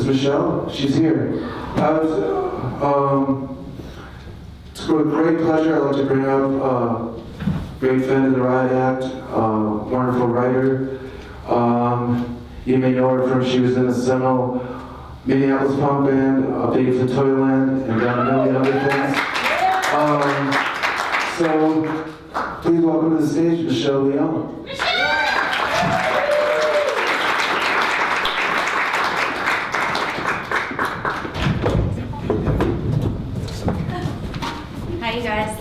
Michelle. She's here. It's with great pleasure. I'd like to bring up great fan of the Riot Act, wonderful writer. You may know her from she was in the seminal Minneapolis punk band, Baby for Toyland, and done a million other things. So please welcome to the stage, Michelle Leon. Hi, you guys.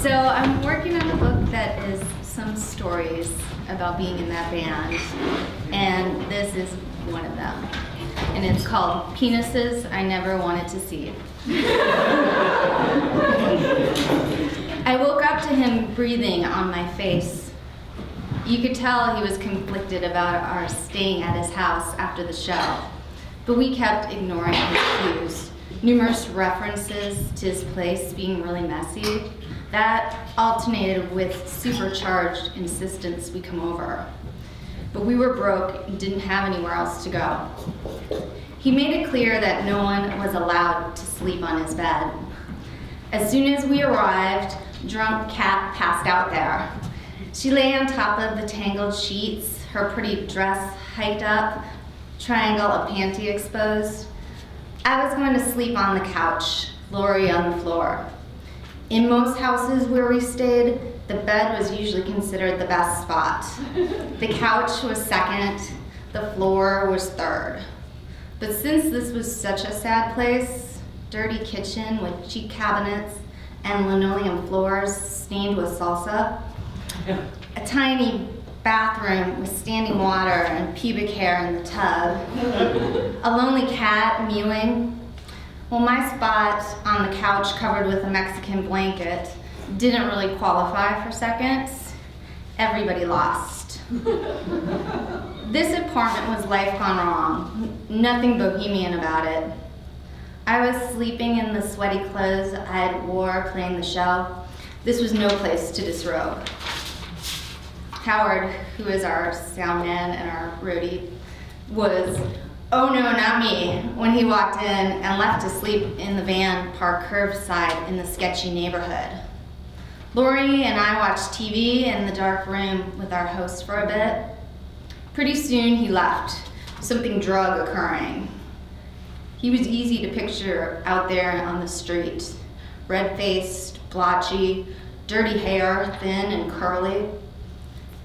So I'm working on a book that is some stories about being in that band, and this is one of them. And it's called Penises I Never Wanted to See. I woke up to him breathing on my face. You could tell he was conflicted about our staying at his house after the show, but we kept ignoring his cues. Numerous references to his place being really messy, that alternated with supercharged insistence we come over. But we were broke and didn't have anywhere else to go. He made it clear that no one was allowed to sleep on his bed. As soon as we arrived, drunk Kat passed out there. She lay on top of the tangled sheets, her pretty dress hiked up, triangle of panty exposed. I was going to sleep on the couch, Lori on the floor. In most houses where we stayed, the bed was usually considered the best spot. The couch was second, the floor was third. But since this was such a sad place, dirty kitchen with cheap cabinets and linoleum floors stained with salsa, a tiny bathroom with standing water and pubic hair in the tub, a lonely cat mewing. Well, my spot on the couch covered with a Mexican blanket didn't really qualify for seconds. Everybody lost. This apartment was life gone wrong, nothing bohemian about it. I was sleeping in the sweaty clothes I wore playing the show. This was no place to disrobe. Howard, who is our sound man and our roadie, was, oh no, not me, when he walked in and left to sleep in the van parked curbside in the sketchy neighborhood. Lori and I watched TV in the dark room with our host for a bit. Pretty soon he left, something drug occurring. He was easy to picture out there on the street, red-faced, blotchy, dirty hair, thin and curly.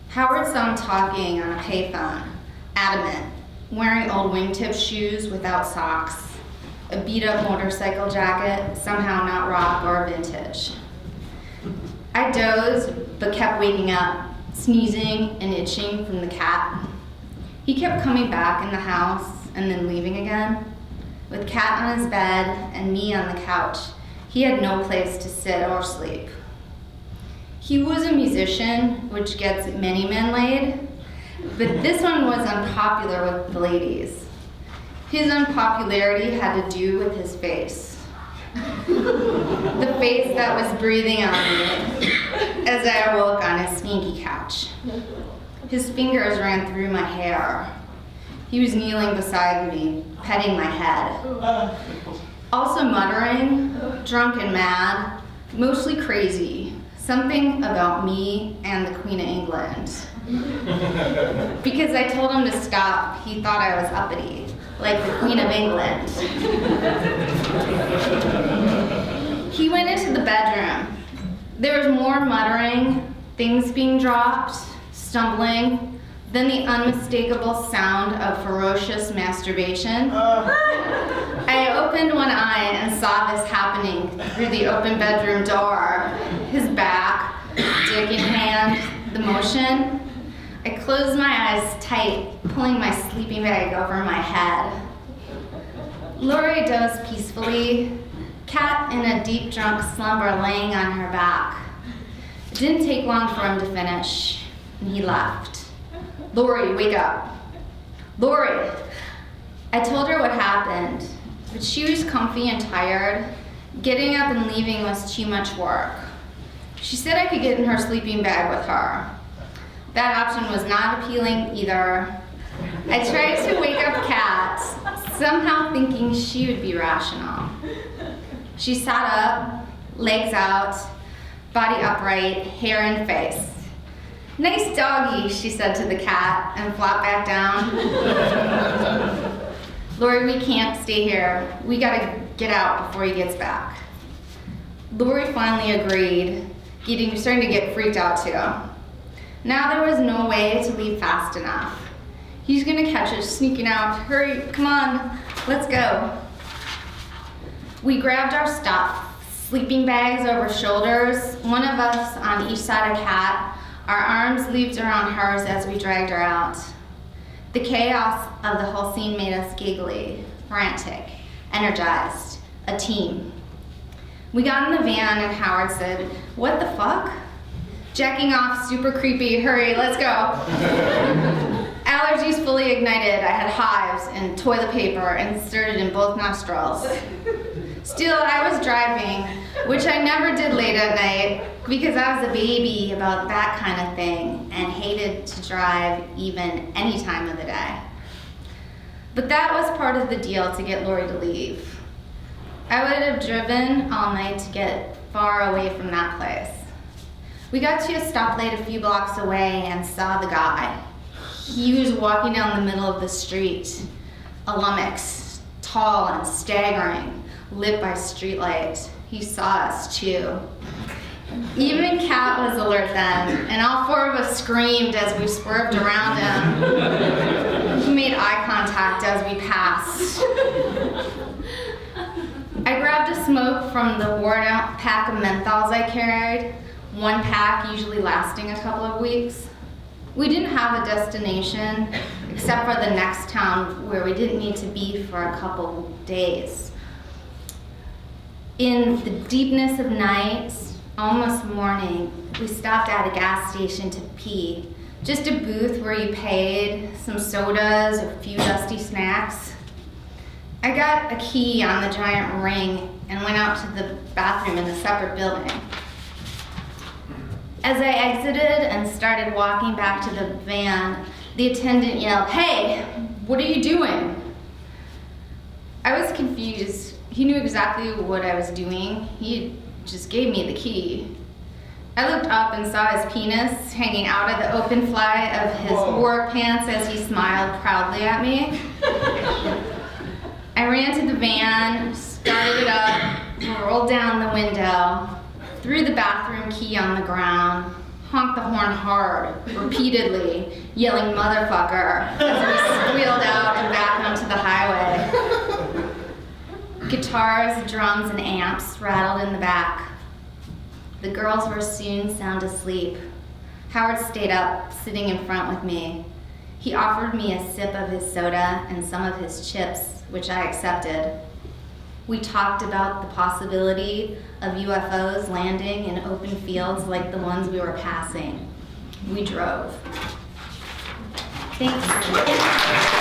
Howard saw him talking on a payphone, adamant, wearing old wingtip shoes without socks, a beat-up motorcycle jacket, somehow not rock or vintage. I dozed, but kept waking up, sneezing and itching from the cat. He kept coming back in the house and then leaving again. With Cat on his bed and me on the couch, he had no place to sit or sleep. He was a musician, which gets many men laid, but this one was unpopular with the ladies. His unpopularity had to do with his face. The face that was breathing on me as I awoke on his stinky couch. His fingers ran through my hair. He was kneeling beside me, petting my head. Also muttering, drunk and mad, mostly crazy, something about me and the Queen of England. Because I told him to stop, he thought I was uppity, like the Queen of England. He went into the bedroom. There was more muttering, things being dropped, stumbling, then the unmistakable sound of ferocious masturbation. I opened one eye and saw this happening through the open bedroom door. His back, dick in hand, the motion. I closed my eyes tight, pulling my sleeping bag over my head. Lori dozed peacefully, Cat in a deep drunk slumber laying on her back. It didn't take long for him to finish, and he left. Lori, wake up. Lori! I told her what happened, but she was comfy and tired. Getting up and leaving was too much work. She said I could get in her sleeping bag with her. That option was not appealing either. I tried to wake up Kat, somehow thinking she would be rational. She sat up, legs out, body upright, hair in face. "Nice doggy," she said to the cat, and flopped back down. "Lori, we can't stay here. We gotta get out before he gets back." Lori finally agreed, starting to get freaked out too. Now there was no way to leave fast enough. He's gonna catch us sneaking out. "Hurry, come on, let's go." We grabbed our stuff, sleeping bags over shoulders, one of us on each side of Kat, our arms looped around hers as we dragged her out. The chaos of the whole scene made us giggly, frantic, energized, a team. We got in the van and Howard said, "What the fuck?" "Jacking off, super creepy, hurry, let's go." Allergies fully ignited. I had hives and toilet paper inserted in both nostrils. Still, I was driving, which I never did late at night because I was a baby about that kind of thing and hated to drive even any time of the day. But that was part of the deal to get Lori to leave. I would have driven all night to get far away from that place. We got to a stoplight a few blocks away and saw the guy. He was walking down the middle of the street, a lummox, tall and staggering, lit by streetlight. He saw us too. Even Kat was alert then, and all four of us screamed as we swerved around him. He made eye contact as we passed. I grabbed a smoke from the worn-out pack of menthols I carried, one pack usually lasting a couple of weeks. We didn't have a destination except for the next town where we didn't need to be for a couple days. In the deepness of night, almost morning, we stopped at a gas station to pee. Just a booth where you paid, some sodas, a few dusty snacks. I got a key on the giant ring and went out to the bathroom in the separate building. As I exited and started walking back to the van, the attendant yelled, "Hey, what are you doing?" I was confused. He knew exactly what I was doing. He just gave me the key. I looked up and saw his penis hanging out of the open fly of his work pants as he smiled proudly at me. I ran to the van, started it up, rolled down the window, threw the bathroom key on the ground, honked the horn hard, repeatedly, yelling "motherfucker" as we squealed out and back onto the highway. Guitars, drums, and amps rattled in the back. The girls were soon sound asleep. Howard stayed up, sitting in front with me. He offered me a sip of his soda and some of his chips, which I accepted. We talked about the possibility of UFOs landing in open fields like the ones we were passing. We drove. Thanks.